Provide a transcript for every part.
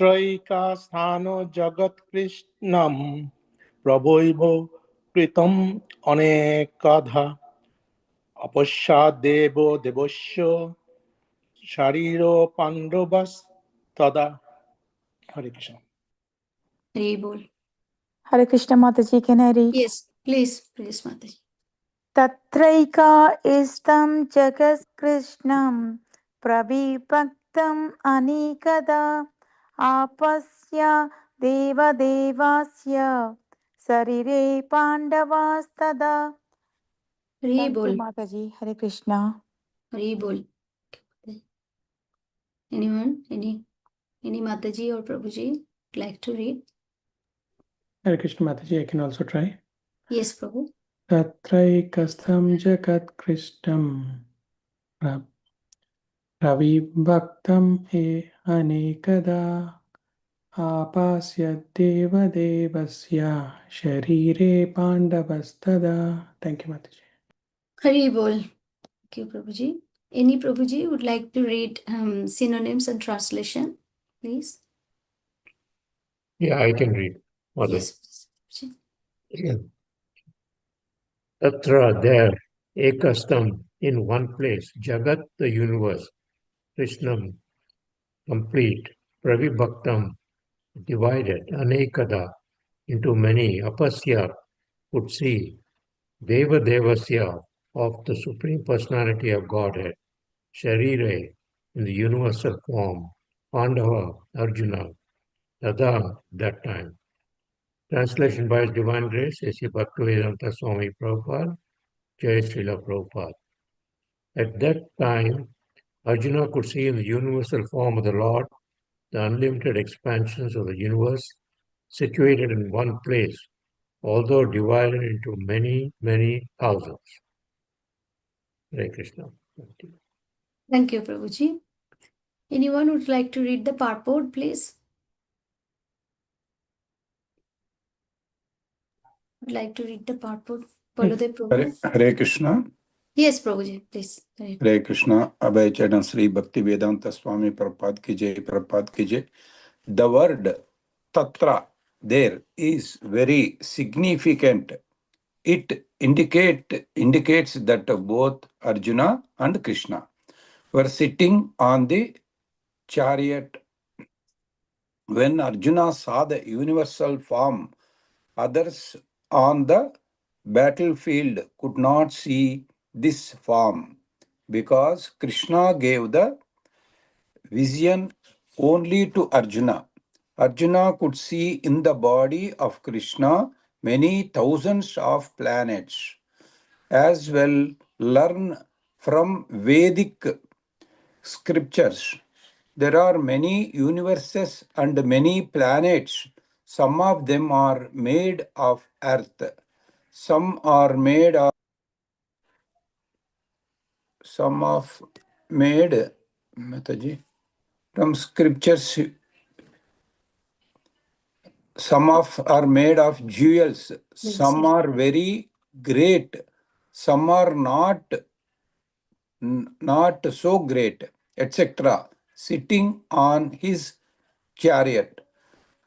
তত্রৈকাস্থানো জগৎকৃষ্ণম প্রভৈব কৃতম অনেকধা অপশ্যাদেব দেবস্য শরীর পাণ্ডবাস তদা। হরে Krishna. Hari bol. Hare Krishna Mataji, can I read? Yes, please, Mataji. Tatraika istam jagat krishnam pravipaktam anikada apasya deva devasya sarire pandavastada. Hari Thank you bol. Mataji. Hare Krishna. Hari bol. Anyone? Any Mataji or Prabhuji like to read? Hare Krishna Mataji, I can also try. Yes, Prabhu. Tatraikastham jagat krishnam pravibhaktam e anekada apasya deva devasya sharire pandavastada. Thank you, Mataji. Hari bol. Thank you, Prabhuji. Any Prabhuji would like to read synonyms and translation, please? Yeah, I can read. Yes. Tatra, there, ekastam, in one place, jagat, the universe, krishnam, complete, pravibhaktam, divided, anekada, into many, apasya, could see, deva devasya, of the Supreme Personality of Godhead, sharire, in the universal form, Pandava, Arjuna, tada, that time. Translation by His Divine Grace, A.C. Bhaktivedanta Swami Prabhupada, Jai Srila Prabhupada. At that time, Arjuna could see in the universal form of the Lord the unlimited expansions of the universe situated in one place, although divided into many, many thousands. Hare Krishna. Thank you, Prabhuji. Anyone would like to read the purport, please? Would like to read the purport? Baladev Prabhu. Hare Krishna. Yes, Prabhuji, please. Hare Krishna. Abhay Charan Sri Bhakti Vedanta Swami Prabhupada ki jai, Prabhupada ki jai. The word tatra there is very significant. It indicates that both Arjuna and Krishna were sitting on the chariot. When Arjuna saw the universal form, others on the battlefield could not see this form because Krishna gave the vision only to Arjuna. Arjuna could see in the body of Krishna many thousands of planets. As well, learn from Vedic scriptures. There are many universes and many planets. Some of them are made of earth. Some are made Mataji, from scriptures. Some are made of jewels. Some are very great. Some are not so great, etc. Sitting on his chariot.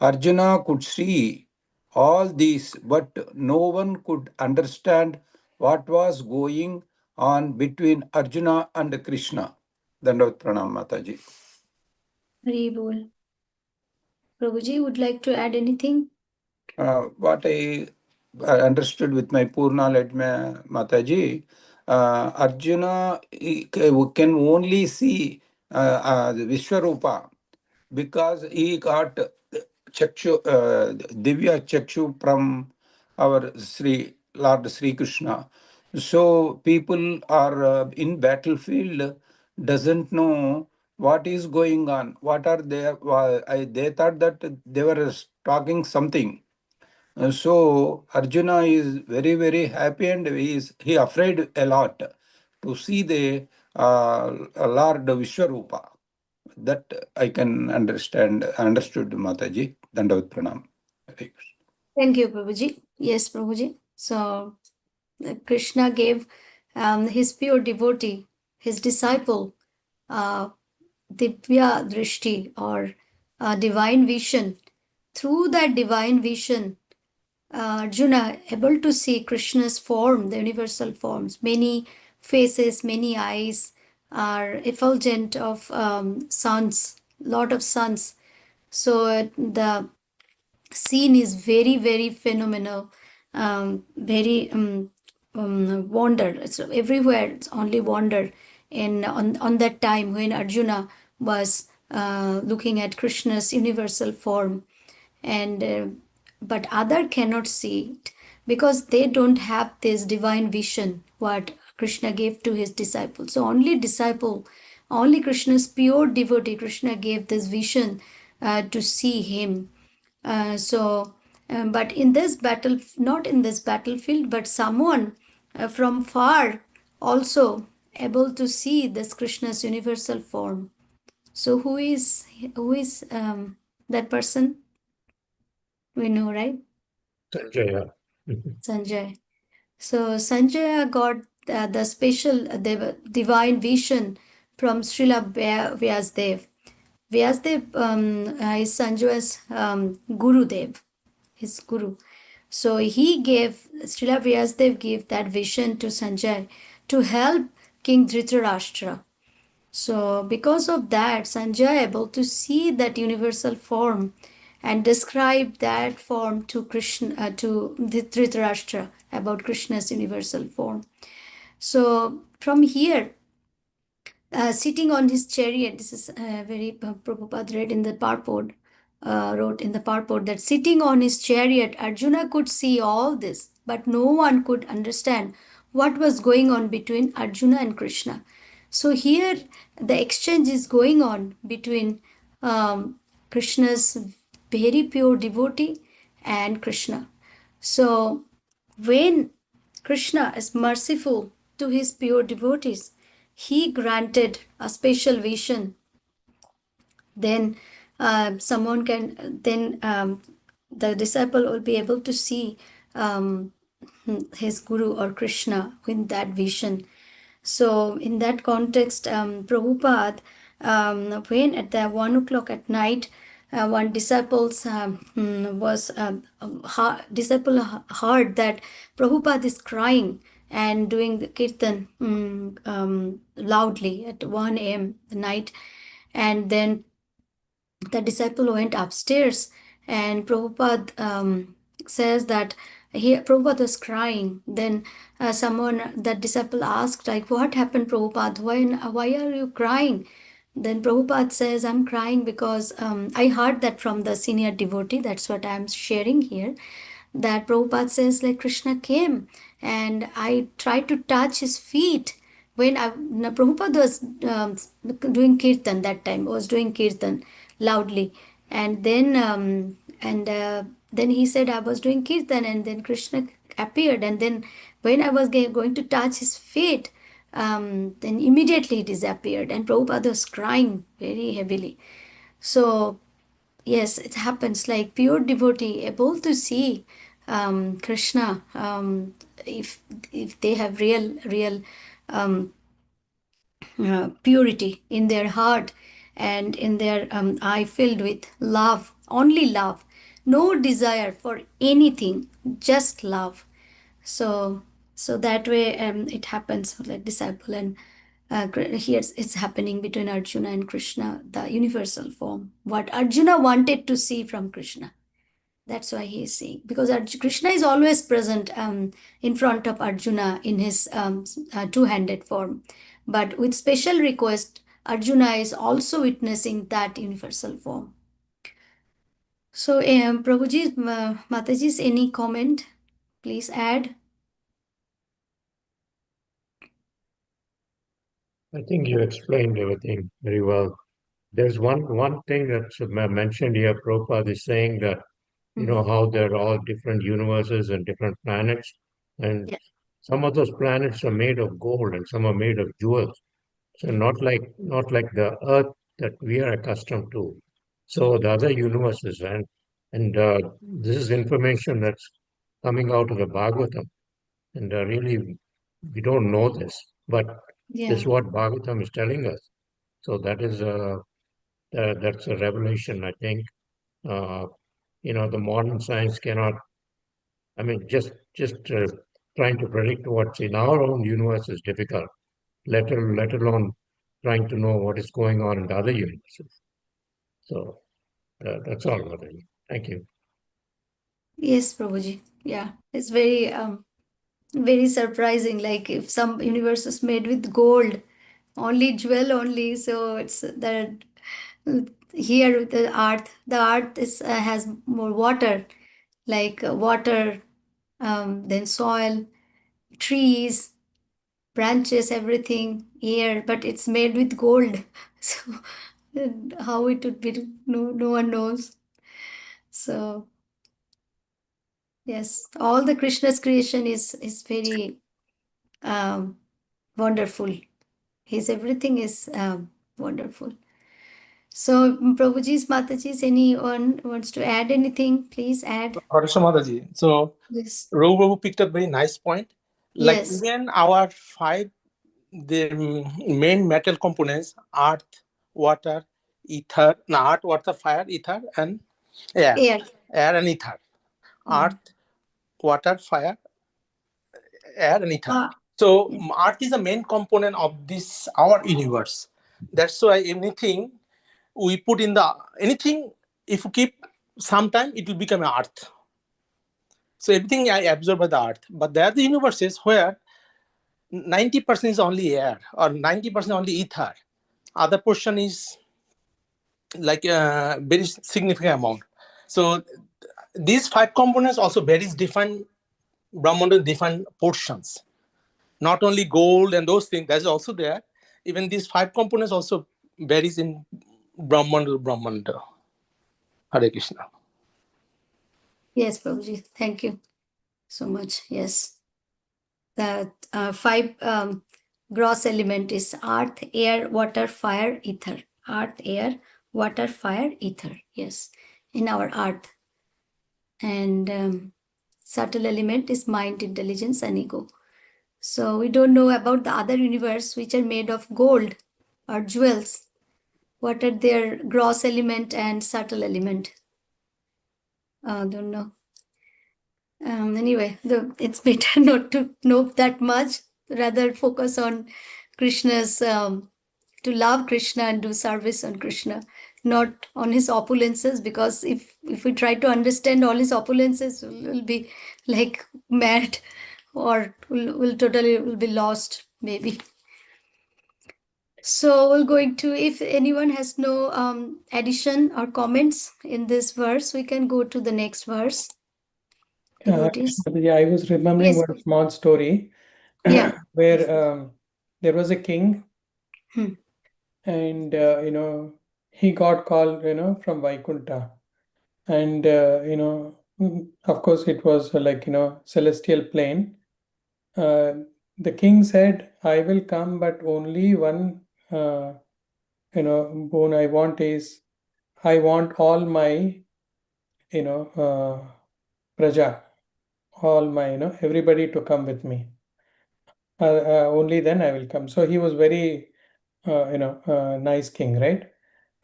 Arjuna could see all these, but no one could understand what was going on between Arjuna and Krishna. Dandavat Pranam Mataji. Hari bol. Prabhuji would like to add anything? What I understood with my poor knowledge, Mataji, Arjuna can only see the Vishwarupa because he got Divya Chakshu from our Lord Sri Krishna. So people are in battlefield doesn't know what is going on. What are they thought that they were talking something. So Arjuna is very, very happy and he afraid a lot to see the Lord Vishwarupa. That I can understood, Mataji. Dandavat Pranam. Thank you, Prabhuji. Yes, Prabhuji. So Krishna gave his pure devotee, his disciple, Divya Drishti or divine vision. Through that divine vision, Arjuna able to see Krishna's form, the universal forms, many faces, many eyes are effulgent of suns, lot of suns. So the scene is very, very phenomenal, very wonder. It's everywhere. It's only wonder. And on that time when Arjuna was looking at Krishna's universal form, and but other cannot see it because they don't have this divine vision what Krishna gave to his disciples. So only disciple, only Krishna's pure devotee, Krishna gave this vision to see him. But in this battle, not in this battlefield, but someone from far also able to see this Krishna's universal form. So who is that person? We know, right? Sanjaya. Sanjay. So Sanjay got the special divine vision from Srila Vyasdev. Vyasdev is Sanjay's Gurudev, his guru. So he gave, Srila Vyasdev gave that vision to Sanjay to help King Dhritarashtra. So because of that, Sanjay able to see that universal form and describe that form to Krishna, to Dhritarashtra about Krishna's universal form. So from here, sitting on his chariot, this is very Prabhupada read in the purport, wrote in the purport that sitting on his chariot, Arjuna could see all this, but no one could understand what was going on between Arjuna and Krishna. So here the exchange is going on between Krishna's very pure devotee and Krishna. So when Krishna is merciful to his pure devotees, he granted a special vision. Then someone can, then the disciple will be able to see his guru or Krishna in that vision. So in that context, Prabhupada, when at the 1 o'clock at night, one disciples was disciple heard that Prabhupada is crying and doing the kirtan loudly at 1 a.m. the night, and then the disciple went upstairs, and Prabhupada says that Prabhupada was crying. Then that disciple asked, like, what happened, Prabhupada? Why are you crying? Then Prabhupada says, I'm crying because I heard that from the senior devotee. That's what I'm sharing here. That Prabhupada says, like, Krishna came and I tried to touch his feet. When Prabhupada was doing kirtan that time, was doing kirtan loudly. And then he said, I was doing kirtan, and then Krishna appeared. And then when I was going to touch his feet, then immediately he disappeared. And Prabhupada was crying very heavily. So yes, it happens, like pure devotee able to see Krishna, if they have real purity in their heart and in their eye filled with love, only love, no desire for anything, just love. So that way it happens like disciple, and here it's happening between Arjuna and Krishna, the universal form, what Arjuna wanted to see from Krishna. That's why he is saying, because Krishna is always present in front of Arjuna in his two-handed form. But with special request, Arjuna is also witnessing that universal form. So, Prabhuji, Mataji's, any comment? Please add. I think you explained everything very well. There's one thing that's mentioned here. Prabhupada is saying that, you know, how there are all different universes and different planets, and Yeah. some of those planets are made of gold and some are made of jewels. So not like the Earth that we are accustomed to. So the other universes, and this is information that's coming out of the Bhagavatam, and really we don't know this, but this Yeah. is what Bhagavatam is telling us. So that is That's a revelation, I think. The modern science cannot, just trying to predict what's in our own universe is difficult, let alone trying to know what is going on in the other universes. So that's all, Mataji. Thank you. Yes, Prabhuji. Yeah, it's very surprising. Like if some universe is made with gold, only jewel only. So it's that here with the earth is has more water, like water, then soil, trees, branches, everything here, but it's made with gold. So how it would be, no one knows. So yes, all the Krishna's creation is very um, wonderful. His everything is wonderful. So Prabhuji's, Mataji's, anyone wants to add anything? Please add. Harsha Mataji. So Yes. Raghu picked up very nice point. Like Yes. even our five the main metal components: earth, water, ether, no, earth, water, fire, ether, and air. Air. Air and ether. Earth, water, fire, air, and ether. Ah, So yes. earth is the main component of this our universe. That's why anything we put in the anything, if you keep some time, it will become earth. So everything I absorb by the earth. But there are the universes where 90% is only air or 90% only ether. Other portion is like a very significant amount. So these five components also varies different Brahmanda, different portions. Not only gold and those things, that's also there. Even these five components also varies in Brahmanda. Hare Krishna. Yes, Prabhuji. Thank you so much. Yes. The five gross element is earth, air, water, fire, ether. Earth, air, water, fire, ether. Yes, in our earth. And subtle element is mind, intelligence, and ego. So we don't know about the other universe which are made of gold or jewels. What are their gross element and subtle element? Don't know. Anyway, it's better not to know that much. Rather focus on Krishna's, to love Krishna and do service on Krishna, not on his opulences. Because if we try to understand all his opulences, we'll be like mad, or will totally will be lost maybe. So we're going to, if anyone has no addition or comments in this verse, we can go to the next verse. Devotees. Yeah, I was remembering Yes. one small story Yeah. where there was a king, Hmm. and he got called from Vaikunta, and of course it was like celestial plane. Uh, the king said, "I will come, but only one boon I want is I want all my praja, all my everybody to come with me. Only then I will come." So he was very nice king, right?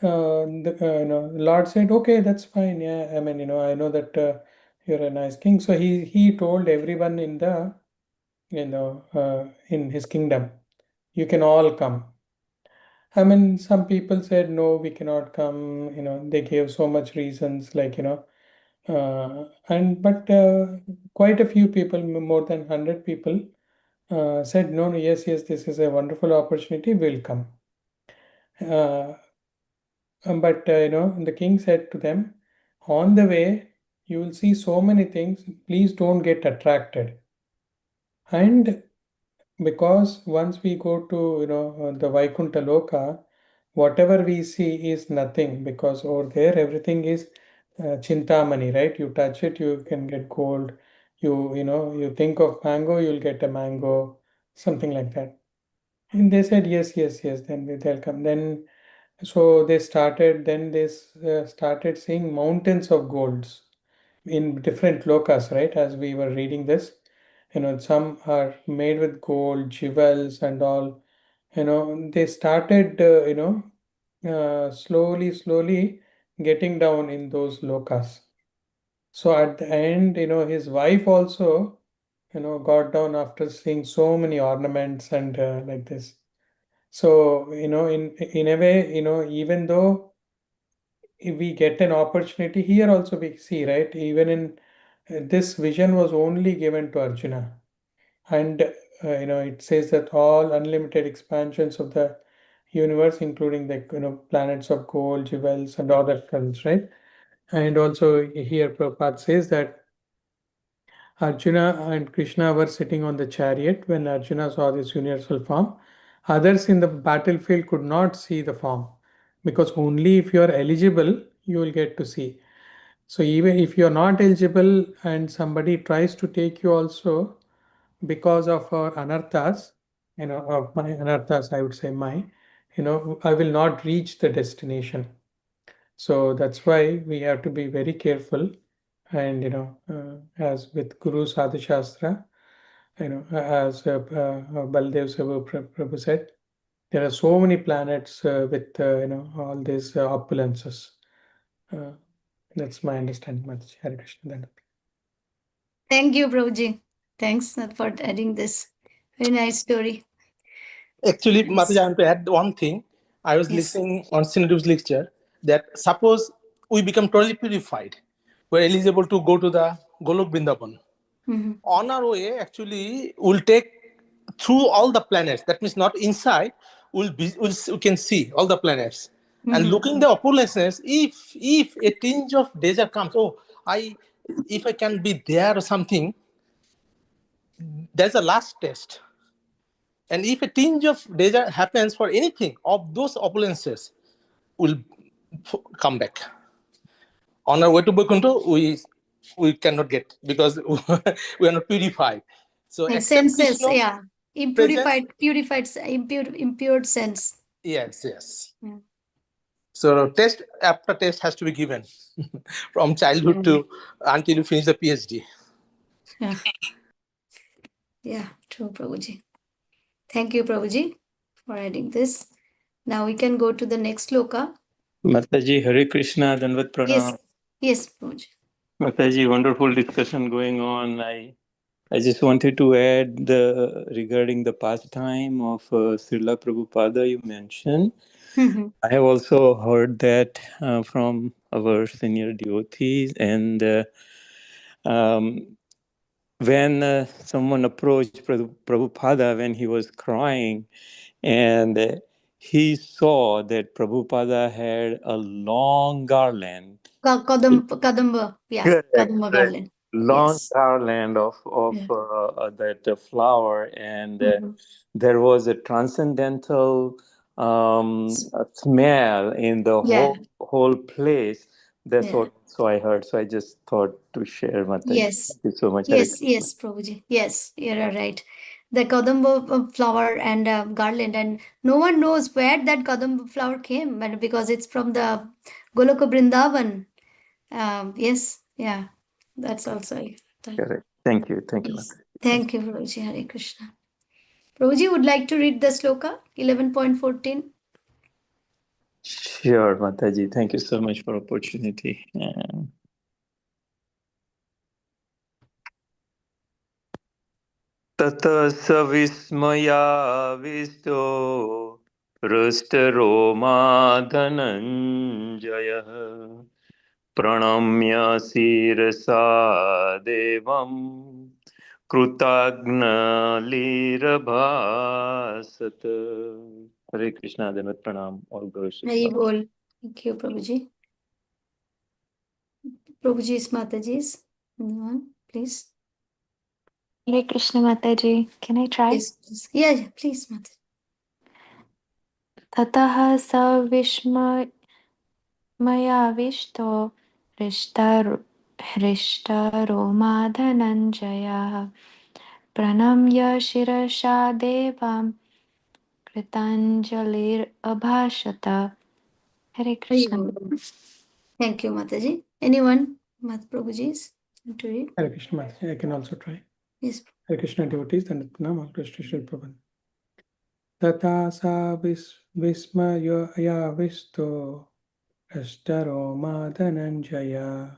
Lord said, "Okay, that's fine. Yeah, I mean, I know that you're a nice king." So he told everyone in the in his kingdom, "You can all come." I mean, some people said, "No, we cannot come." They gave so much reasons, like and but quite a few people, more than 100 people, said, "No, no, yes, yes, this is a wonderful opportunity. We'll come." Uh, but the king said to them, "On the way, you will see so many things. Please don't get attracted." And because once we go to the Vaikuntha Loka, whatever we see is nothing, because over there everything is chintamani, right? You touch it, you can get gold. You think of mango, you'll get a mango, something like that. And they said, "Yes, yes, yes." Then they'll come. Then so they started. Then they started seeing mountains of golds in different lokas, right? As we were reading this, some are made with gold, jewels, and all. They started, slowly getting down in those lokas. So at the end, his wife also, got down after seeing so many ornaments and like this. So, in a way, even though if we get an opportunity here also we see, right? Even in this vision was only given to Arjuna. And it says that all unlimited expansions of the universe, including the planets of gold, jewels, and other colors, right? And also here Prabhupada says that Arjuna and Krishna were sitting on the chariot when Arjuna saw this universal form. Others in the battlefield could not see the form because only if you are eligible you will get to see. So even if you are not eligible and somebody tries to take you also, because of our anarthas, of my anarthas, I would say I will not reach the destination. So that's why we have to be very careful. And, as with Guru Sadhu Shastra, as Baldev Prabhu said, there are so many planets with, all these opulences. That's my understanding, Mataji. Hare Krishna. Dandavat. Thank you, Prabhuji. Thanks for adding this. Very nice story. Actually, Nice. Mataji, I want to add one thing. I was Yes. listening on Sinadu's lecture that suppose we become totally purified, we're eligible to go to the Golok Vrindavan. Mhm. On our way, actually, we'll take through all the planets. That means not inside. We can see all the planets. And Mhm. looking the opulences, if a tinge of desire comes, if I can be there or something, that's the last test. And if a tinge of desire happens for anything of those opulences, will come back. On our way to Vaikuntha, we cannot get because we are not purified. So Like accept senses, Krishna yeah. presence. Impure sense. Yes. Yeah. So test after test has to be given from childhood to until you finish the PhD. Yeah. Yeah, true, Prabhuji. Thank you, Prabhuji, for adding this. Now we can go to the next sloka. Mataji, Hare Krishna, Dandavat Yes, Pranam. yes, Prabhuji. Mataji, wonderful discussion going on. I just wanted to add regarding the pastime of Srila Prabhupada you mentioned. Mhm. I have also heard that from our senior devotees, and when someone approached Prabhupada when he was crying, and he saw that Prabhupada had a long garland. Kadamba, yeah, Correct, Kadamba correct. garland. Long Yes. garland of Yeah. that flower, and Mhm. there was a transcendental smell in the Yeah, whole place. That's yeah. what so I heard. So I just thought to share, Mataji. Yes. Thank you so much. Hare Krishna. Yes, Prabhuji. Yes, you're right. The Kadamba flower and garland, and no one knows where that Kadamba flower came, but because it's from the Goloka Brindavan. Yes, yeah, that's also. Correct. Thank you, Yes. Mataji. Thank you, Prabhuji. Hare Krishna. Prabhuji would like to read the sloka 11.14. Sure, Mataji. Thank you so much for opportunity. ततः स विस्मयाविष्टो हृष्टरोमा धनञ्जयः प्रणम्य शिरसा देवं कृतघ्नलिरभासत. Hare Krishna, Dandavat Pranam, all glories to Hari Swami. Bol. Thank you, Prabhuji. Prabhuji's Mataji's. Anyone, please. Hare Krishna Mataji. Can I try? Yes, please. Yeah, please, Mataji. ततः स विस्मयाविष्टो हृष्टरोमा धनञ्जयः प्रणम्य शिरसा देवां कृताञ्जलिरभाषत. Hare Krishna. Thank you, Mataji. Anyone, Prabhuji's, want to read? Hare Krishna, Mataji. I can also try. Yes. Hare Krishna devotees, Dandavat Pranam, all Krishna Shri Prabhupada. Tata sa vismayavisto Ashtaro Madananjaya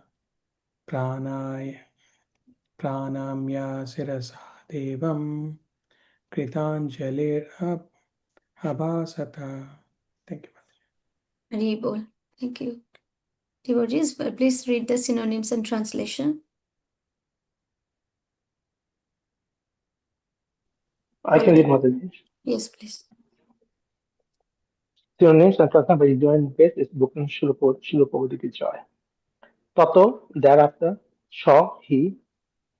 Pranaya Pranamya Sirasa Devam Kritanjalir Abhasata. Thank you. Haribol. Thank you. Devotees, please read the synonyms and translation. I can read Mataji. Yes, please. Synonyms and translation by joint base is Booking Shilopodi ki joy. Tato, thereafter, Shaw, he,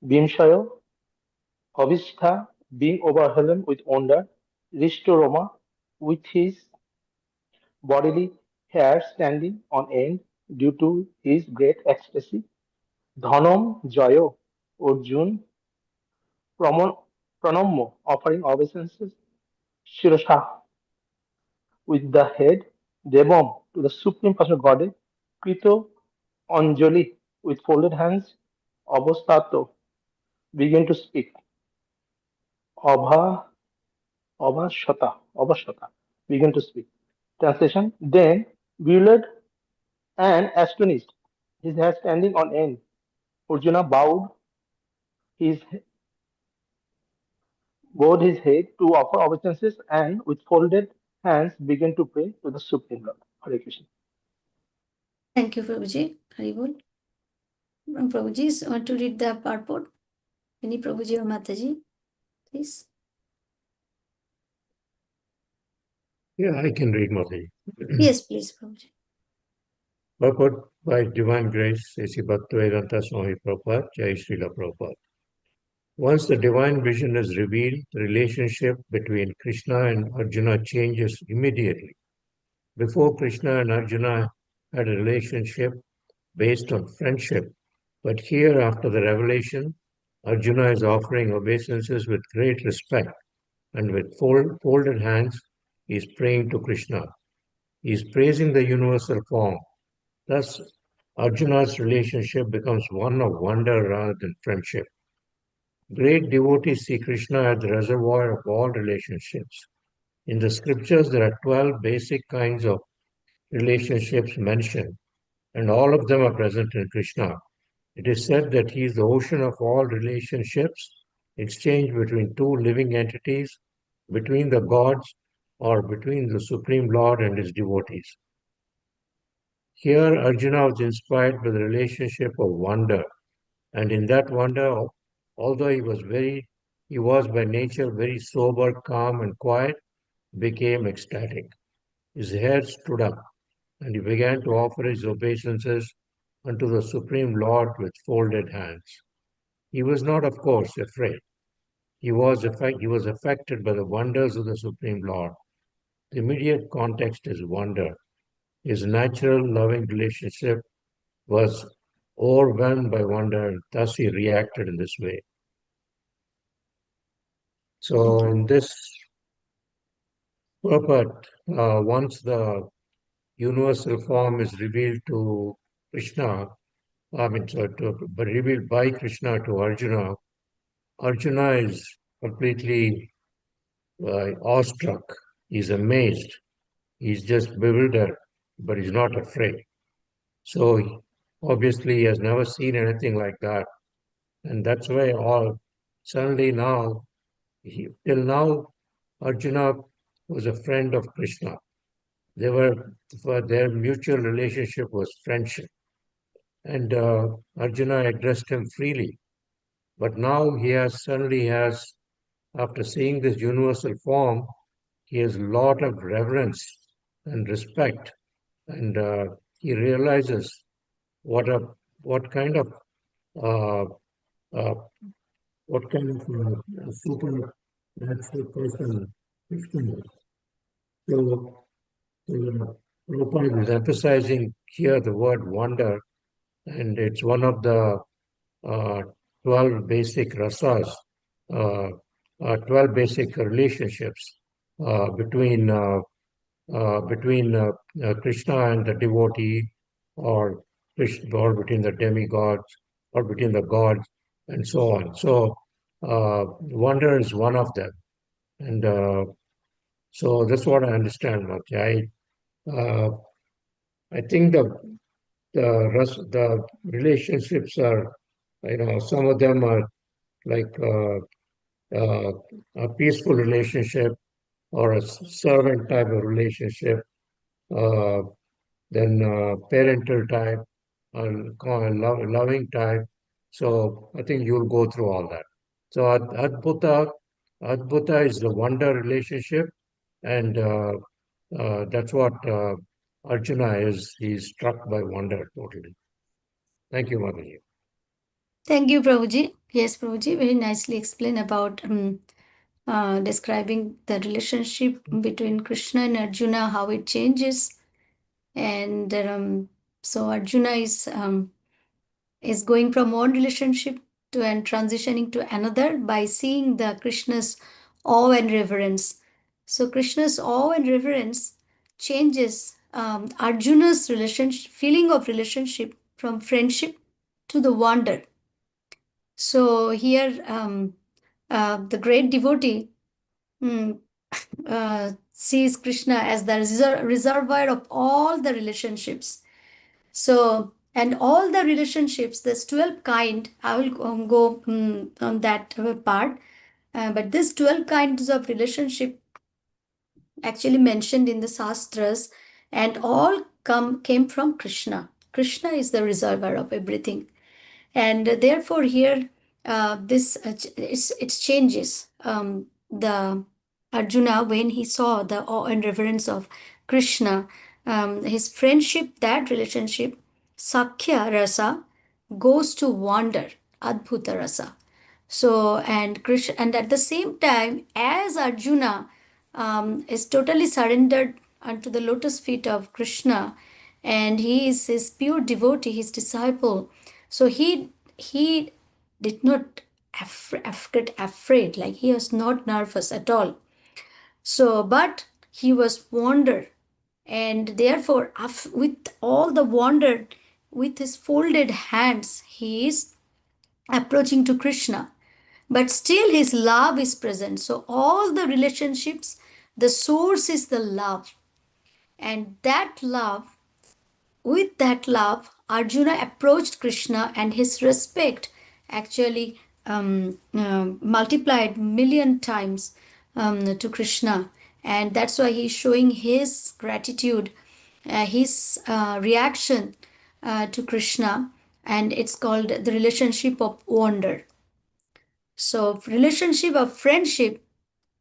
Bimshayo, Avistha, being overwhelmed with wonder, Rishtoroma, with his bodily hair standing on end due to his great ecstasy, Dhanom, Jayo, Arjun, Pranamo, offering obeisances, Shirasha, with the head, Devam, to the Supreme Personal Godhead, Krito, Anjali, with folded hands, Avastato, begin to speak, Abha, Abhashata, begin to speak. Translation, then, bewildered and astonished, his head standing on end, Arjuna his, bowed his head to offer obeisances and with folded hands began to pray to the Supreme Lord. Hare Krishna. Thank you, Prabhuji. Haribol. Prabhuji, want to read the purport? Any Prabhuji or Mataji, please? Yeah, I can read Mataji. Yes, please, Prabhuji. Purport by Divine Grace, A.C. Bhaktivedanta Swami Prabhupada, Jai Srila Prabhupada. Once the divine vision is revealed, the relationship between Krishna and Arjuna changes immediately. Before, Krishna and Arjuna had a relationship based on friendship, but here, after the revelation, Arjuna is offering obeisances with great respect, and with folded hands, he is praying to Krishna. He is praising the universal form. Thus, Arjuna's relationship becomes one of wonder rather than friendship. Great devotees see Krishna as the reservoir of all relationships. In the scriptures, there are 12 basic kinds of relationships mentioned, and all of them are present in Krishna. It is said that he is the ocean of all relationships, exchanged between two living entities, between the gods, or between the Supreme Lord and his devotees. Here, Arjuna was inspired by the relationship of wonder, and in that wonder, although he was by nature very sober, calm, and quiet, became ecstatic. His hair stood up, and he began to offer his obeisances unto the Supreme Lord with folded hands. He was not, of course, afraid. He was affected by the wonders of the Supreme Lord. The immediate context is wonder. His natural loving relationship was overwhelmed by wonder, and thus he reacted in this way. So, in this purport, once the universal form is revealed to Krishna, revealed by Krishna to Arjuna, Arjuna is completely awestruck. He's amazed. He's just bewildered, but he's not afraid. So obviously he has never seen anything like that. And that's why all suddenly now, till now, Arjuna was a friend of Krishna. Their mutual relationship was friendship. And Arjuna addressed him freely. But now suddenly has, after seeing this universal form, he has a lot of reverence and respect, and he realizes what a what kind of uh, uh, supernatural person Krishna is. So, Prabhupada is emphasizing here the word wonder, and it's one of the uh, 12 basic rasas, uh, 12 basic relationships between Krishna and the devotee, or Krishna, or between the demigods, or between the gods, and so on. So, wonder is one of them, and So that's what I understand, Mati. I think the relationships are, some of them are like uh, a peaceful relationship or a servant type of relationship, uh, then parental type, and loving type. So I think you'll go through all that. So Adbhuta is the wonder relationship, and that's what Arjuna is. He's struck by wonder totally. Thank you, Mataji. Thank you, Prabhuji. Yes, Prabhuji, very nicely explained about describing the relationship between Krishna and Arjuna, how it changes. And so Arjuna is going from one relationship to and transitioning to another by seeing the Krishna's awe and reverence. So Krishna's awe and reverence changes Arjuna's relationship, feeling of relationship from friendship to the wonder. So here, the great devotee mm, sees Krishna as the reservoir of all the relationships. So, and all the relationships, there's 12 kind. I will go on that part. But this 12 kinds of relationship actually mentioned in the Shastras, and all came from Krishna. Krishna is the reservoir of everything. And therefore here this it changes the Arjuna when he saw the awe and reverence of Krishna, his friendship, that relationship, Sakhya rasa, goes to wonder, Adbhuta rasa. So, and Krishna, and at the same time, as Arjuna is totally surrendered unto the lotus feet of Krishna, and he is his pure devotee, his disciple. So he did not get afraid, like he was not nervous at all. So, but he was wonder, and therefore, with all the wonder, with his folded hands, he is approaching to Krishna, but still his love is present. So all the relationships, the source is the love, and that love, with that love, Arjuna approached Krishna, and his respect actually multiplied million times to Krishna, and that's why he's showing his gratitude, his reaction to Krishna, and it's called the relationship of wonder. So relationship of friendship,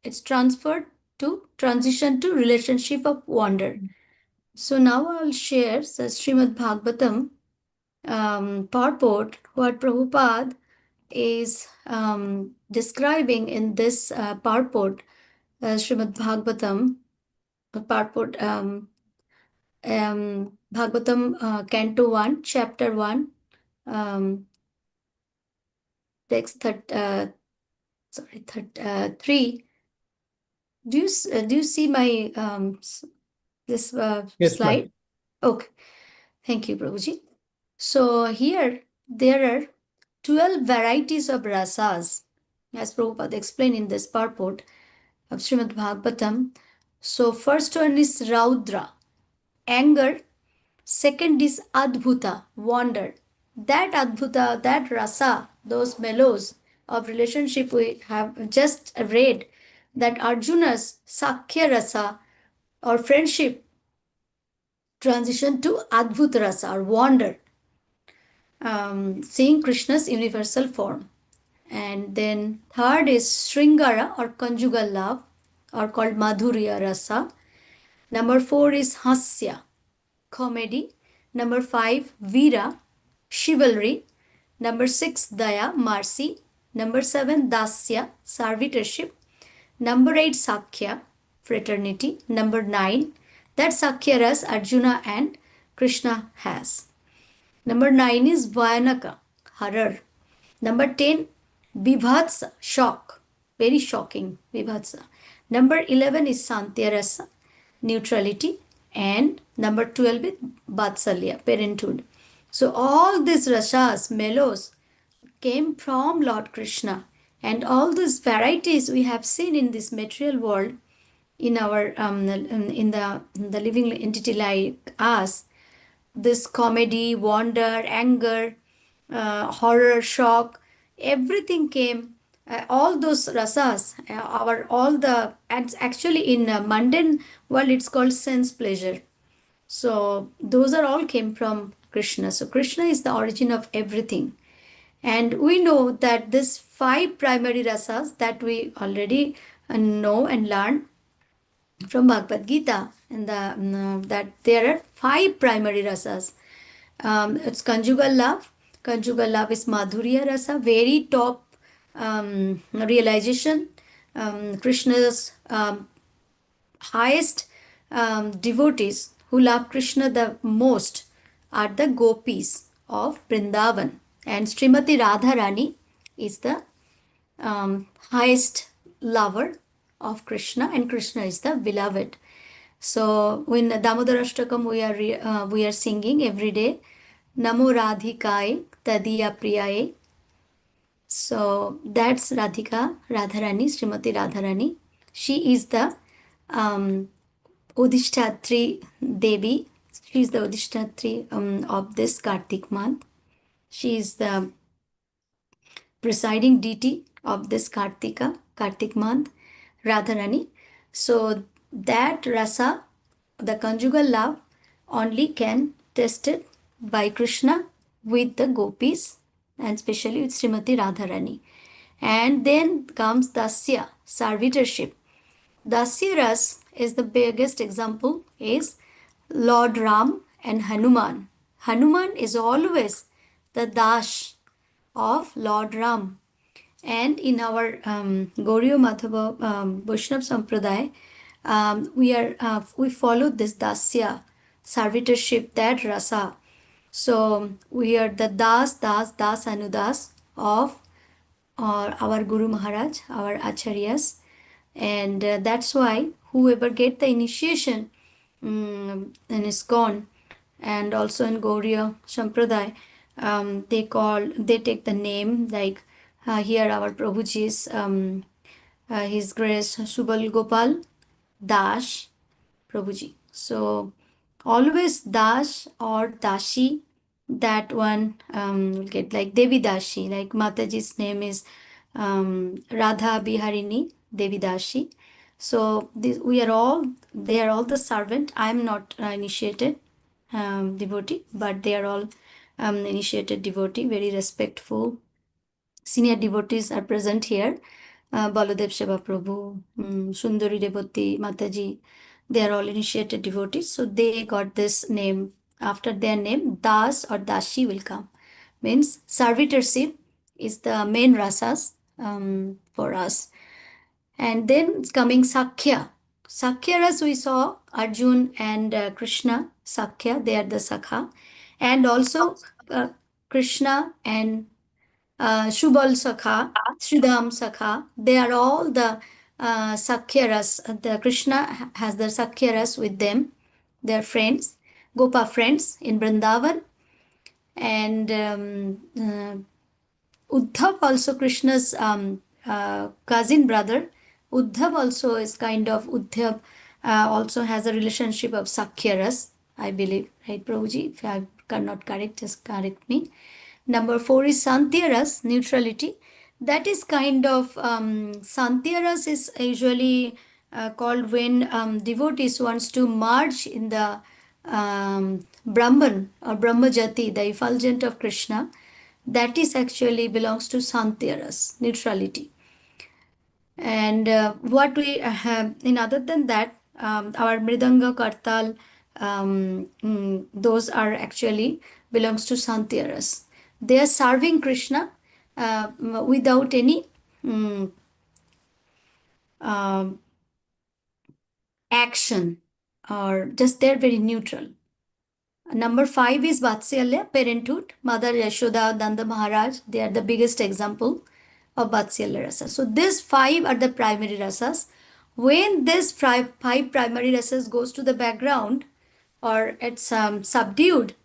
it's transferred to transition to relationship of wonder. So now I'll share the Srimad Bhagavatam purport, what Prabhupada is describing in this purport, Srimad Bhagavatam purport, Bhagavatam Canto 1, Chapter 1, text 3. Do you see my this Yes, ma'am. slide? Okay, thank you, Prabhuji. So here there are 12 varieties of rasas, as Prabhupada explained in this purport of Srimad Bhagavatam. So first one is Raudra, anger. Second is Adbhuta, wonder. That Adbhuta, that rasa, those mellows of relationship we have just read, that Arjuna's Sakhya rasa or friendship transition to Adbhuta rasa or wonder, seeing Krishna's universal form. And then third is Sringara or conjugal love, or called Madhurya rasa. Number 4 is Hasya, comedy. Number 5, Veera, chivalry. Number 6, Daya, mercy. Number 7, Dasya, servitorship. Number 8, Sakhya, fraternity. Number 9, that Sakhya ras Arjuna and Krishna has. Number 9 is Vayanaka, horror. Number 10, Vibhatsa, shock, very shocking, Vibhatsa. Number 11 is Santyarasa, neutrality. And number 12 is Vatsalya, parenthood. So all these rasas, mellows, came from Lord Krishna. And all these varieties we have seen in this material world in our in the living entity like us. This comedy, wonder, anger, horror, shock, everything came. All those rasas, our all the and actually in mundane world it's called sense pleasure. So those are all came from Krishna. So Krishna is the origin of everything. And we know that this five primary rasas that we already know and learn from Bhagavad Gita, and that there are five primary rasas. It's conjugal love. Conjugal love is Madhurya rasa, very top realization. Krishna's highest devotees who love Krishna the most are the gopis of Vrindavan. And Srimati Radharani is the highest lover of Krishna, and Krishna is the beloved. So when Damodarashtakam we are singing every day, Namo Radhikai Tadiya Priyaye. So that's Radhika Radharani, Srimati Radharani. She is the um, Udishtatri Devi. She is the Udishtatri of this Kartik month. She is the presiding deity of this Kartik month, Radharani. So that rasa, the conjugal love, only can tested by Krishna with the gopis and especially with Srimati Radharani. And then comes Dasya, servitorship. Dasya ras is the biggest example is Lord Ram and Hanuman. Hanuman is always the dash of Lord Ram. And in our Gauriya Madhava Vaishnav Sampradaya, we follow this dasya, servitorship, that rasa. So we are the das anudas of our Guru Maharaj, our acharyas, and that's why whoever get the initiation in ISKCON and also in Gauriya Sampradaya, they take the name like here our Prabhuji's His Grace Subal Gopal Das Prabhuji. So always Das or Dashi, that one will get like Devi Dashi, like Mataji's name is Radha Biharini Devi Dashi. So they are all the servant. I am not initiated devotee, but they are all initiated devotee, very respectful. Senior devotees are present here. Baladev Seva Prabhu, Sundari Devoti, Mataji, they are all initiated devotees. So they got this name. After their name, Das or Dashi will come. Means servitorship is the main rasas for us. And then it's coming Sakhya. Sakhya ras we saw Arjun and Krishna. Sakhya, they are the Sakha. And also Krishna and Shubal Sakha, Sridham Sakha, they are all the Sakhyaras. The Krishna has the Sakhyaras with them, their friends, Gopa friends in Vrindavan. And Uddhav, also Krishna's cousin brother. Uddhav also is kind of, Uddhav also has a relationship of Sakhyaras, I believe, right, Prabhuji? If I cannot correct, just correct me. Number 4 is Santyaras, neutrality. That is kind of, Santyaras is usually called when devotees wants to merge in the Brahman or Brahmajati, the effulgent of Krishna. That is actually belongs to Santyaras, neutrality. And what we have in other than that, our Mridanga Kartal, those are actually belongs to Santyaras. They are serving Krishna without any action, or just they're very neutral. Number 5 is Vatsalya, parenthood. Mother Yashoda, Nanda Maharaj, they are the biggest example of Vatsalya rasa. So these 5 are the primary rasas. When this 5 primary rasas goes to the background or it's subdued,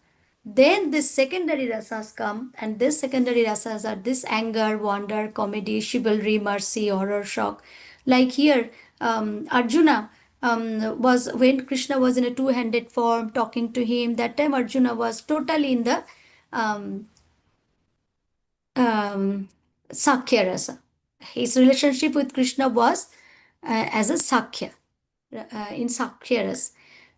then this secondary rasas come, and this secondary rasas are this anger, wonder, comedy, chivalry, mercy, horror, shock. Like here, Arjuna was when Krishna was in a two-handed form talking to him. That time Arjuna was totally in the um, Sakhya rasa. His relationship with Krishna was as a Sakhya, in Sakhya rasa.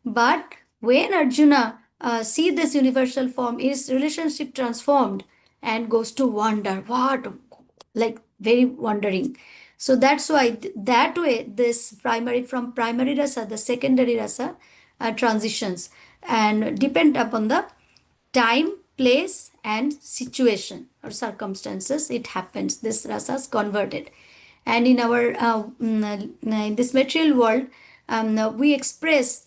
But when Arjuna see this universal form, his relationship transformed and goes to wonder. What? Like very wondering. So that's why that way this primary from primary rasa, the secondary rasa transitions and depend upon the time, place, and situation or circumstances it happens. This rasas converted, and in our in this material world, we express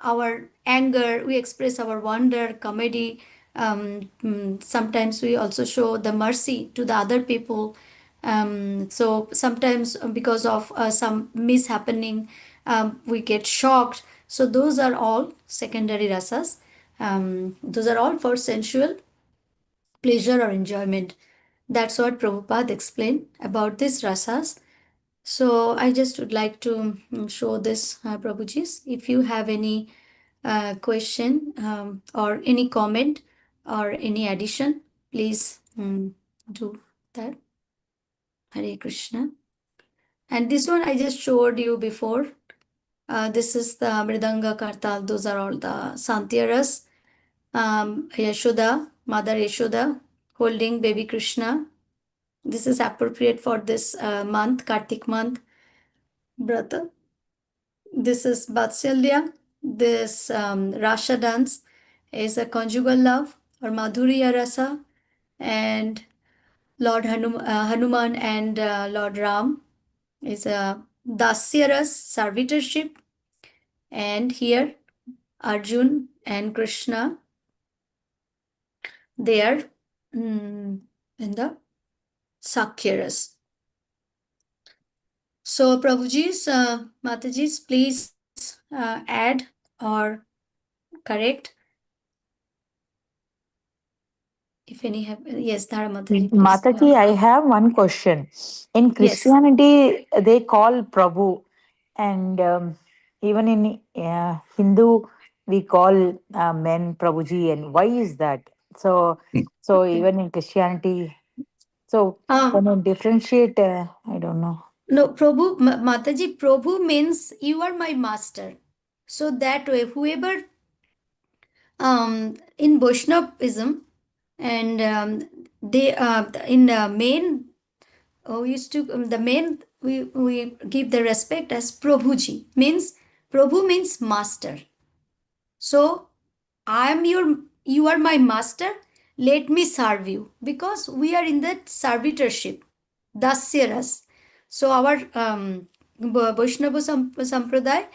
our anger, we express our wonder, comedy. Sometimes we also show the mercy to the other people. So sometimes because of some mishappening, we get shocked. So those are all secondary rasas. Those are all for sensual pleasure or enjoyment. That's what Prabhupada explained about this rasas. So I just would like to show this, Prabhuji's. If you have any question or any comment or any addition, please do that. Hare Krishna. And this one I just showed you before. This is the Mridanga Kartal. Those are all the Santyaras. Yashoda, Mother Yashoda, holding baby Krishna. This is appropriate for this month, Kartik month. Brother. This is Vatsalya. This Rasha dance is a conjugal love or Madhurya Rasa. And Lord Hanuman and Lord Ram is a Dasya Ras, servitorship. And here Arjun and Krishna, they are in the Sakhya Ras. So Prabhuji's, Mataji's, please add or correct if any have. Yes, Dhara Mataji, please. Mataji, I have one question. In Yes. Christianity, they call Prabhu, and even in Hindu, we call men Prabhuji. And why is that? So, so even in Christianity, so can you differentiate? I don't know. No, Prabhu, Mataji, Prabhu means you are my master. So that way, whoever in Vaishnavism and they in main we used to the main we give the respect as Prabhuji means Prabhu means master. So I am you are my master. Let me serve you because we are in that servitorship, dasyaras. So our Vaishnava Sampradaya,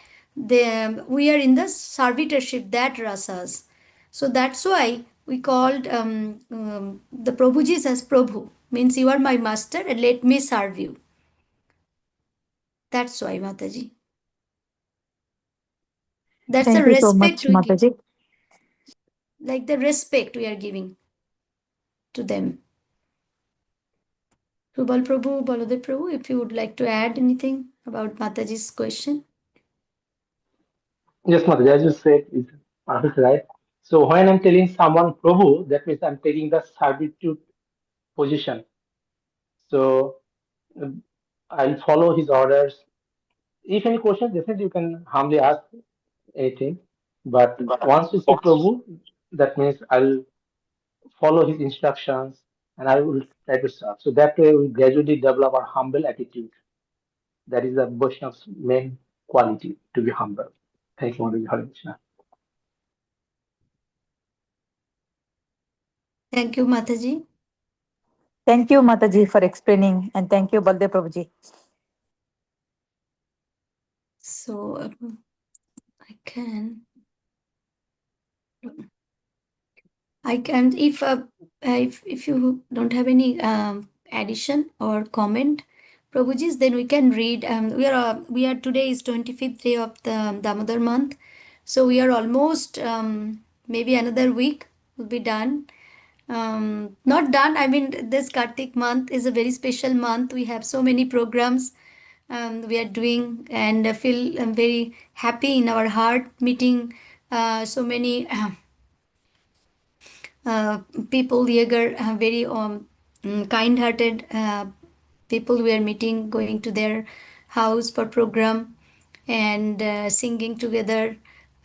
we are in the servitorship, that rasas. So that's why we called the Prabhujis as Prabhu. Means you are my master and let me serve you. That's why, Mataji. That's Thank a you so respect much, we give. Mataji. Like the respect we are giving to them. Rubal Prabhu, Baladev Prabhu, if you would like to add anything about Mataji's question. Yes, Mataji, as you said, is perfect, right? So when I'm telling someone Prabhu, that means I'm taking the servitude position. So um, I'll follow his orders. If any questions, definitely you can humbly ask anything. But once you say Prabhu, that means I'll follow his instructions and I will try to serve. So that way we gradually develop our humble attitude. That is the Vaishnav's main quality, to be humble. Thank you, Mataji. Hare Krishna. Thank you, Mataji. Thank you, Mataji, for explaining, and thank you, Baldev Prabhuji. So I can if you don't have any addition or comment, Prabhujis, then we can read. We are today is 25th day of the Damodar month, so we are almost maybe another week will be done. Not done. I mean, this Kartik month is a very special month. We have so many programs we are doing, and feel very happy in our heart meeting so many uh, people, eager, very kind-hearted people we are meeting, going to their house for program and singing together,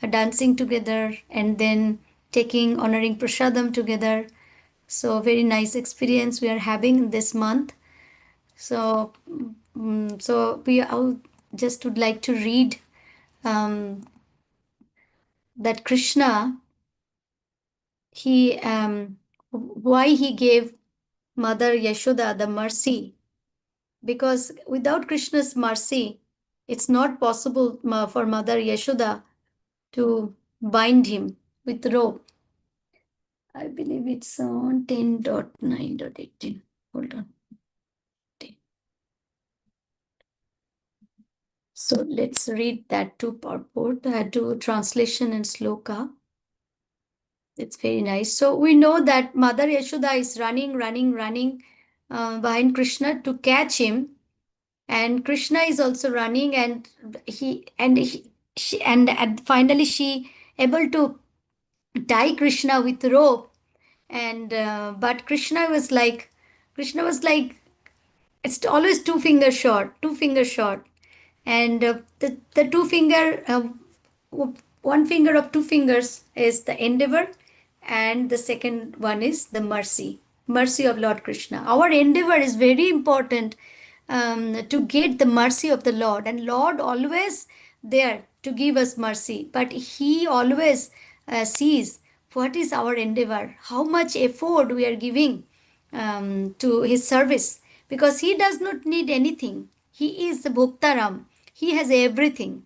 dancing together, and then taking honoring prasadam together. So very nice experience we are having this month. So so we all just would like to read um, that Krishna, he why he gave Mother Yashoda the mercy, because without Krishna's mercy, it's not possible for Mother Yashoda to bind him with rope. I believe it's on 10.9.18. Hold on. So let's read that two purport, two translation and sloka. It's very nice. So we know that Mother Yashoda is running behind Krishna to catch him, and Krishna is also running, and finally she able to tie Krishna with rope, and but Krishna was like, it's always two finger short, and the two finger one finger of two fingers is the endeavor, and the second one is the mercy of Lord Krishna. Our endeavor is very important, to get the mercy of the Lord, and Lord always there to give us mercy, but he always sees what is our endeavor, how much effort we are giving to his service, because he does not need anything. He is the Bhoktaram. He has everything.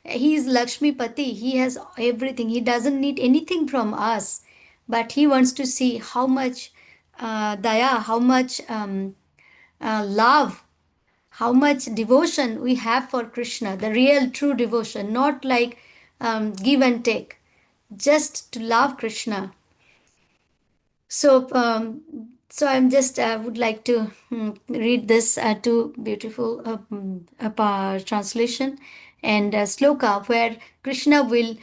He is Lakshmi Pati. He has everything. He doesn't need anything from us. But he wants to see how much daya, how much love, how much devotion we have for Krishna, the real true devotion, not like give and take, just to love Krishna. So, I'm just would like to read this two beautiful translation and sloka where Krishna will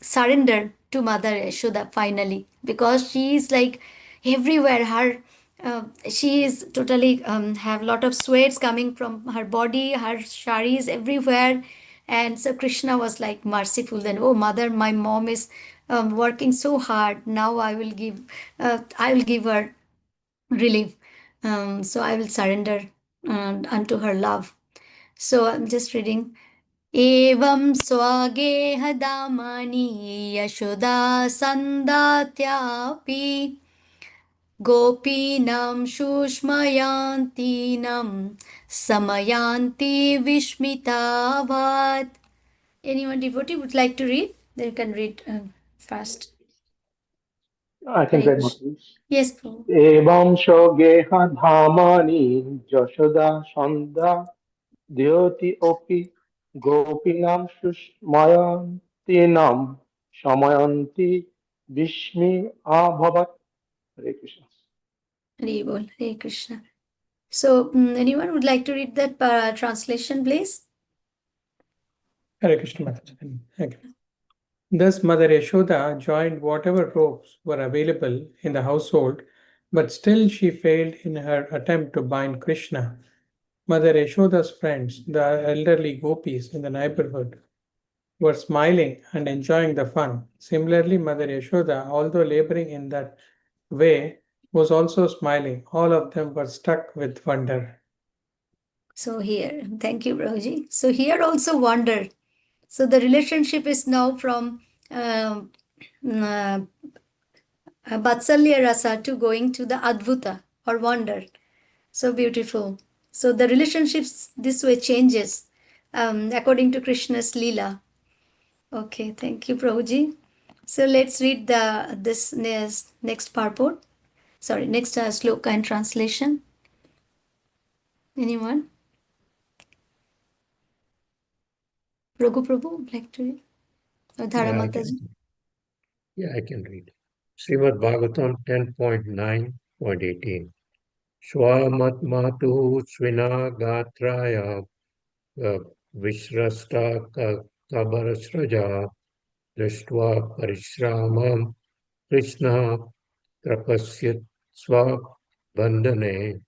surrender to Mother Yashoda finally, because she is like everywhere. She is totally have lot of sweats coming from her body. Her shari is everywhere, and so Krishna was like merciful. Then, oh mother, my mom is working so hard. Now I will give her relief. So I will surrender unto her love. So I'm just reading. Evam swageh damani yashoda sandatyapi gopinam shushmayantinam samayanti vishmitavat. Anyone devotee would like to read? They can read fast. I can Hare read Krishna. Mataji. Yes, Prabhu. Evam shogeha dhamani jashoda sandha dyoti opi gopinam sushmayantinam shamayanti vishmi abhavat. Hare Krishna. Hare Bol, Hare Krishna. So, anyone would like to read that translation, please? Hare Krishna Mataji. Okay. Thus, Mother Yashoda joined whatever ropes were available in the household, but still she failed in her attempt to bind Krishna. Mother Yashoda's friends, the elderly gopis in the neighborhood, were smiling and enjoying the fun. Similarly, Mother Yashoda, although laboring in that way, was also smiling. All of them were struck with wonder. So here, thank you, Prabhuji. So here also wonder. So the relationship is now from Vatsalya Rasa to going to the Advuta or wonder. So beautiful. So the relationships this way changes according to Krishna's Leela. Okay, thank you, Prabhuji. So let's read this next purport. Sorry, next sloka and translation. Anyone? Raghu Prabhu would like to read? Or Dhara Yeah, Mataji? I can read. Srimad Bhagavatam 10.9.18. Swamat matu svina gatraya विश्रष्टा कबरस्रजा दृष्ट्वा परिश्रामं कृष्ण तपस्य स्वबन्धने.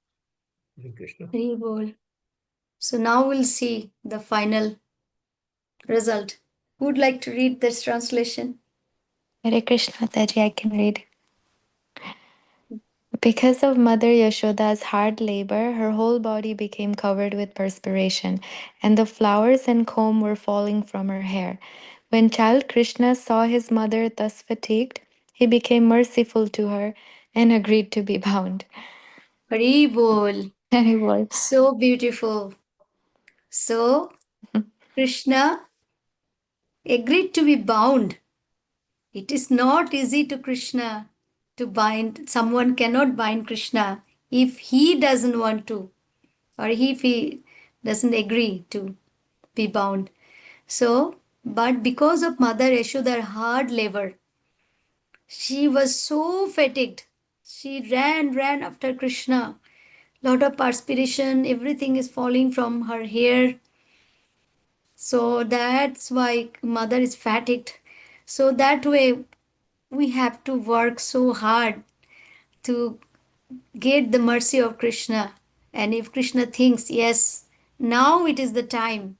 Krishna. Very well. So now we'll see the final result. Who would like to read this translation? Hare Krishna Mataji, I can read. Because of Mother Yashoda's hard labor, her whole body became covered with perspiration, and the flowers and comb were falling from her hair. When child Krishna saw his mother thus fatigued, he became merciful to her and agreed to be bound. Hari bol. He was. So beautiful. So Krishna agreed to be bound. It is not easy to Krishna to bind. Someone cannot bind Krishna if he doesn't want to, or if he doesn't agree to be bound. So, but because of Mother Yashoda's hard labor, she was so fatigued. She ran after Krishna. Lot of perspiration, everything is falling from her hair. So that's why mother is fatigued. So that way we have to work so hard to get the mercy of Krishna. And if Krishna thinks, yes, now it is the time,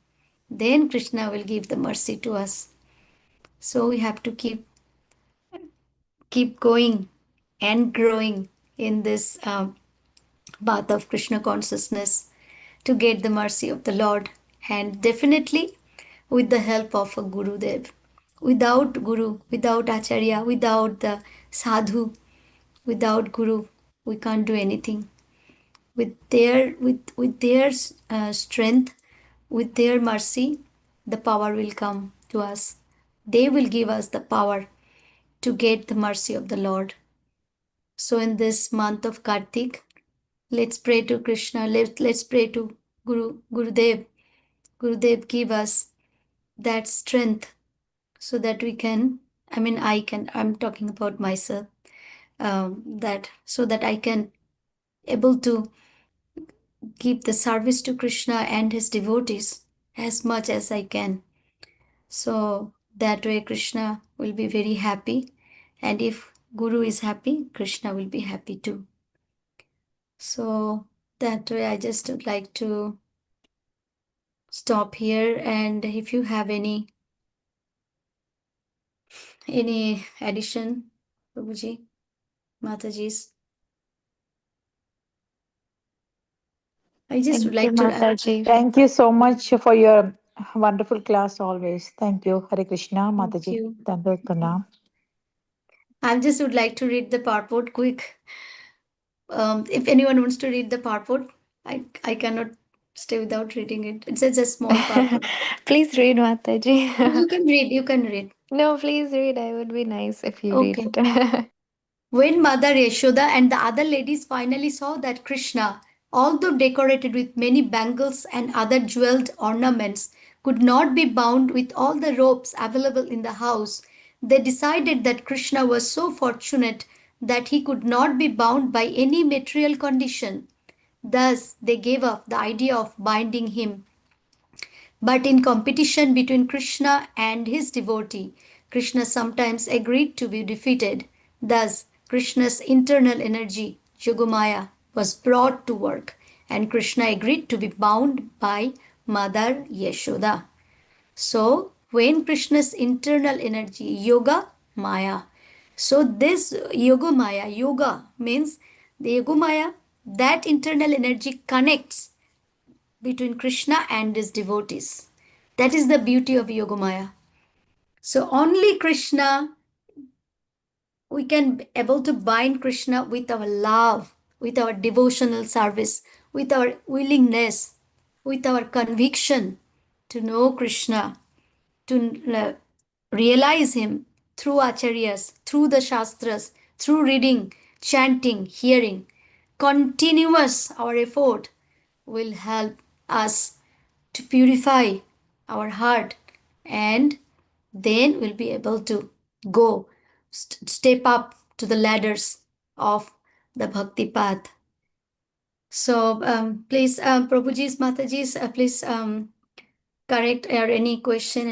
then Krishna will give the mercy to us. So we have to keep going and growing in this path of Krishna consciousness to get the mercy of the Lord, and definitely with the help of a Guru Dev. Without Guru, without Acharya, without the Sadhu, without Guru, we can't do anything. With their strength, with their mercy, the power will come to us. They will give us the power to get the mercy of the Lord. So in this month of Kartik, let's pray to Krishna. Let's pray to Gurudev. Gurudev give us that strength so that we can. I'm talking about myself. That so that I can able to give the service to Krishna and his devotees as much as I can. So that way Krishna will be very happy, and if Guru is happy, Krishna will be happy too. So that way I just would like to stop here, and if you have any addition, Prabhuji, Mataji's, I just would Thank you, like to Mataji. Thank you so much for your wonderful class always. Thank you. Hare Krishna, thank Mataji. you. Dandavat Pranam. I just would like to read the purport quick. If anyone wants to read the purport, I cannot stay without reading it. It's just a small purport. Please read, Mataji. You can read. You can read. No, please read. It would be nice if you read Okay. it. When Mother Yashoda and the other ladies finally saw that Krishna, although decorated with many bangles and other jeweled ornaments, could not be bound with all the ropes available in the house, they decided that Krishna was so fortunate that he could not be bound by any material condition. Thus, they gave up the idea of binding him. But in competition between Krishna and his devotee, Krishna sometimes agreed to be defeated. Thus, Krishna's internal energy, Yogamaya, was brought to work, and Krishna agreed to be bound by Mother Yashoda. So, when Krishna's internal energy, Yoga Maya, so this Yoga Maya, Yoga means the Yoga Maya, that internal energy connects between Krishna and his devotees. That is the beauty of Yogamaya. So only Krishna, we can be able to bind Krishna with our love, with our devotional service, with our willingness, with our conviction to know Krishna, to realize him through acharyas, through the shastras, through reading, chanting, hearing. Continuous our effort will help us to purify our heart, and then we'll be able to go step up to the ladders of the bhakti path. So please, Prabhuji's, Mataji's, please correct or any question,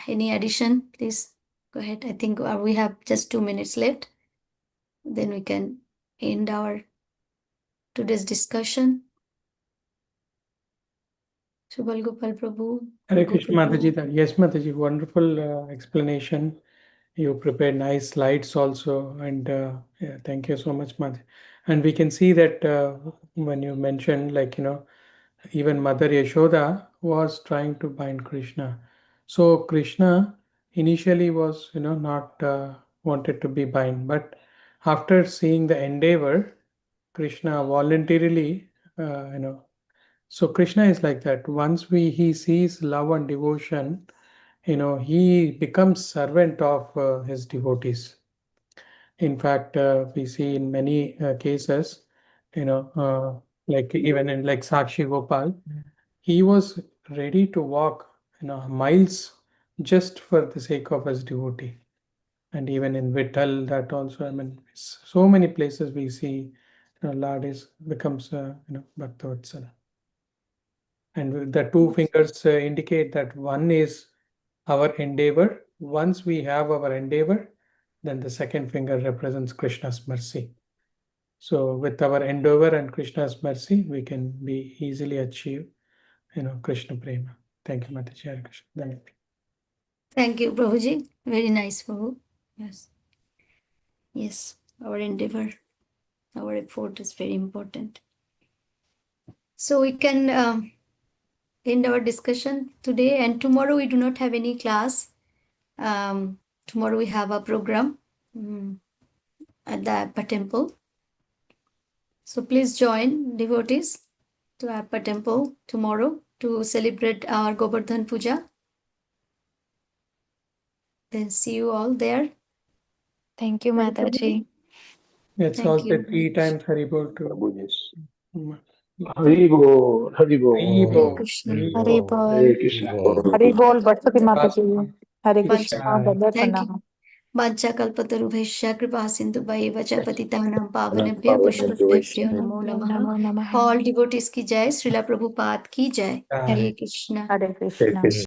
any addition, please go ahead. I think we have just 2 minutes left. Then we can end our today's discussion. Subal Gopal Prabhu. Hare Gopal Krishna, Mataji. Prabhu. Yes, Mataji, wonderful explanation. You prepared nice slides also, and yeah, thank you so much, Mataji. And we can see that when you mentioned, like, even Mother Yashoda was trying to bind Krishna. So Krishna initially was, not wanted to be bind, but after seeing the endeavor, Krishna voluntarily, so Krishna is like that. Once he sees love and devotion, he becomes servant of his devotees. In fact, we see in many cases, like even in like Sakshi Gopal, he was ready to walk, miles just for the sake of his devotee. And even in Vittal, that also, I mean, so many places we see, Lord becomes, Bhaktavatsala. And the two fingers indicate that one is our endeavor. Once we have our endeavor, then the second finger represents Krishna's mercy. So with our endeavor and Krishna's mercy, we can be easily achieve, Krishna prema. Thank you, Mataji. Hare Krishna. Thank you, Prabhuji. Very nice, Prabhu. Yes. Yes, our endeavor, our effort is very important. So we can end our discussion today, and tomorrow we do not have any class. Tomorrow we have a program at the Appa temple. So please join devotees to Appa temple tomorrow to celebrate our Govardhan Puja. Then see you all there. Thank you, Right, Prabhuji? Mataji. Let's Thank all you. say 3 times Haribol to Prabhuji's. Mm. Haribol, Haribol, Hare Haribol. Krishna. Hare Haribo, Hare Bol. Krishna. Haribo. Hari Bol, Bhatsati Mataji. Hare Pancha. Krishna, Dada Thank you. Pranam. Vancha kalpatarubhesha kripa sindhu vacha patitanam pavanebhyo vaishnavebhyo namo namaha. Namo Namaha. All devotees ki jai, Srila Prabhupada ki jai. Jai. Hare Krishna. Hare Krishna.